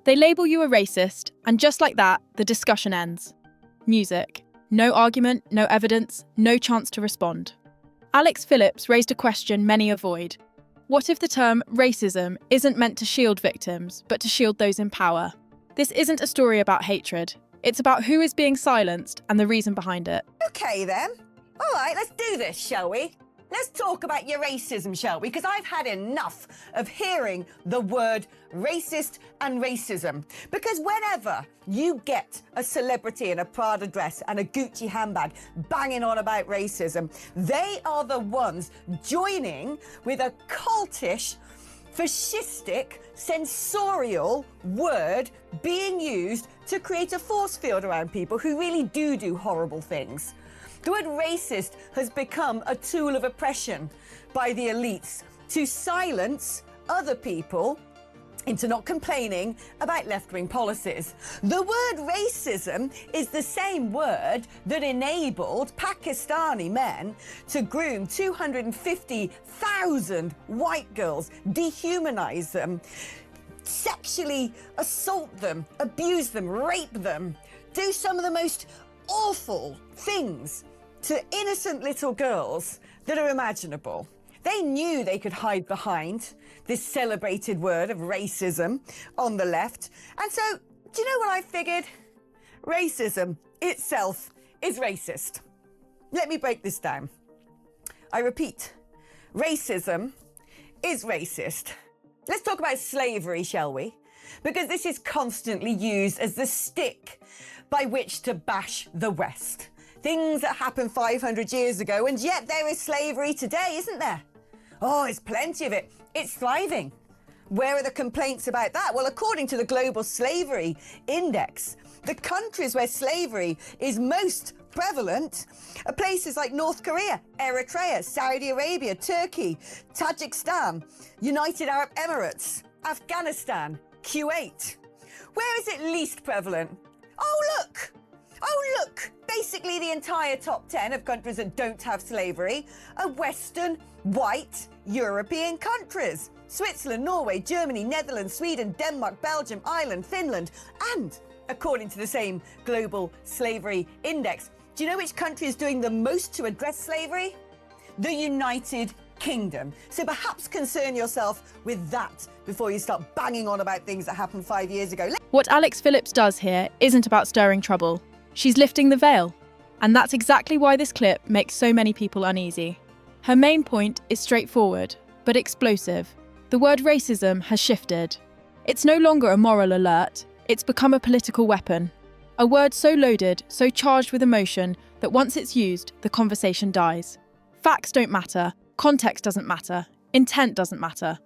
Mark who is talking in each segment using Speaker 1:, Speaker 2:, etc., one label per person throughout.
Speaker 1: They label you a racist, and just like that, the discussion ends. Music. No argument, no evidence, no chance to respond. Alex Phillips raised a question many avoid. What if the term racism isn't meant to shield victims, but to shield those in power? This isn't a story about hatred. It's about who is being silenced and the reason behind it.
Speaker 2: Okay then. All right, let's do this, shall we? Let's talk about your racism, shall we? Because I've had enough of hearing the word racist and racism. Because whenever you get a celebrity in a Prada dress and a Gucci handbag banging on about racism, they are the ones joining with a cultish, fascistic, sensorial word being used to create a force field around people who really do horrible things. The word racist has become a tool of oppression by the elites to silence other people into not complaining about left-wing policies. The word racism is the same word that enabled Pakistani men to groom 250,000 white girls, dehumanize them, sexually assault them, abuse them, rape them, do some of the most awful things to innocent little girls that are imaginable. They knew they could hide behind this celebrated word of racism on the left. And so, do you know what I figured? Racism itself is racist. Let me break this down. I repeat, racism is racist. Let's talk about slavery, shall we? Because this is constantly used as the stick by which to bash the West. Things that happened 500 years ago, and yet there is slavery today, isn't there? Oh, there's plenty of it. It's thriving. Where are the complaints about that? Well, according to the Global Slavery Index, the countries where slavery is most prevalent are places like North Korea, Eritrea, Saudi Arabia, Turkey, Tajikistan, United Arab Emirates, Afghanistan, Kuwait. Where is it least prevalent? Oh, look! Basically, the entire top 10 of countries that don't have slavery are Western, white, European countries. Switzerland, Norway, Germany, Netherlands, Sweden, Denmark, Belgium, Ireland, Finland. And, according to the same Global Slavery Index, do you know which country is doing the most to address slavery? The United Kingdom. So perhaps concern yourself with that before you start banging on about things that happened 5 years ago.
Speaker 1: What Alex Phillips does here isn't about stirring trouble. She's lifting the veil. And that's exactly why this clip makes so many people uneasy. Her main point is straightforward, but explosive. The word racism has shifted. It's no longer a moral alert, it's become a political weapon. A word so loaded, so charged with emotion, that once it's used, the conversation dies. Facts don't matter, context doesn't matter, intent doesn't matter.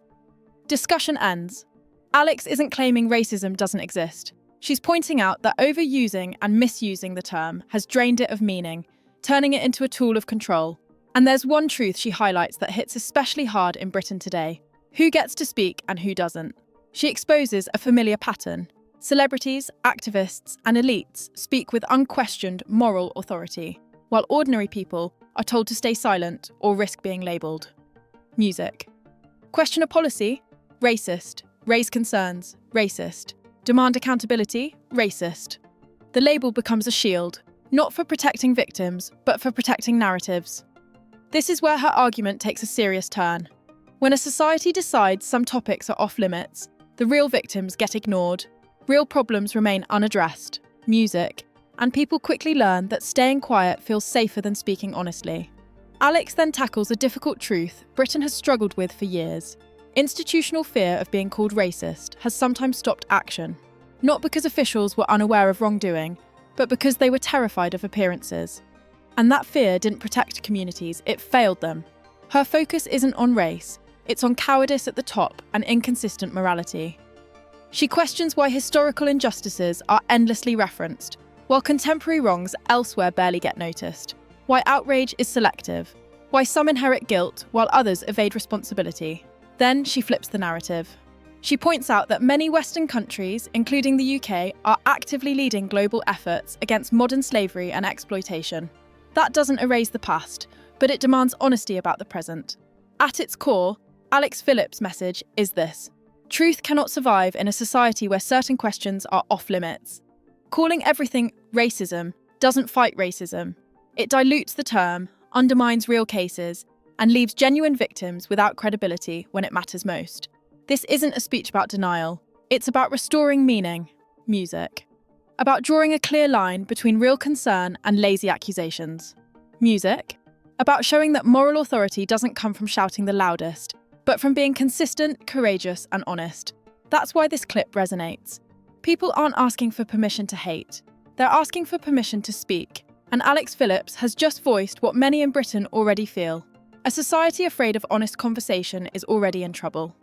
Speaker 1: Discussion ends. Alex isn't claiming racism doesn't exist. She's pointing out that overusing and misusing the term has drained it of meaning, turning it into a tool of control. And there's one truth she highlights that hits especially hard in Britain today. Who gets to speak and who doesn't? She exposes a familiar pattern. Celebrities, activists, and elites speak with unquestioned moral authority, while ordinary people are told to stay silent or risk being labelled. Music. Question a policy? Racist. Raise concerns? Racist. Demand accountability? Racist. The label becomes a shield, not for protecting victims, but for protecting narratives. This is where her argument takes a serious turn. When a society decides some topics are off limits, the real victims get ignored, real problems remain unaddressed, music, and people quickly learn that staying quiet feels safer than speaking honestly. Alex then tackles a difficult truth Britain has struggled with for years. Institutional fear of being called racist has sometimes stopped action, not because officials were unaware of wrongdoing, but because they were terrified of appearances. And that fear didn't protect communities, it failed them. Her focus isn't on race, it's on cowardice at the top and inconsistent morality. She questions why historical injustices are endlessly referenced, while contemporary wrongs elsewhere barely get noticed, why outrage is selective, why some inherit guilt while others evade responsibility. Then she flips the narrative. She points out that many Western countries, including the UK, are actively leading global efforts against modern slavery and exploitation. That doesn't erase the past, but it demands honesty about the present. At its core, Alex Phillips' message is this: Truth cannot survive in a society where certain questions are off limits. Calling everything racism doesn't fight racism. It dilutes the term, undermines real cases, and leaves genuine victims without credibility when it matters most. This isn't a speech about denial. It's about restoring meaning, music. About drawing a clear line between real concern and lazy accusations, music. About showing that moral authority doesn't come from shouting the loudest, but from being consistent, courageous, and honest. That's why this clip resonates. People aren't asking for permission to hate. They're asking for permission to speak. And Alex Phillips has just voiced what many in Britain already feel. A society afraid of honest conversation is already in trouble.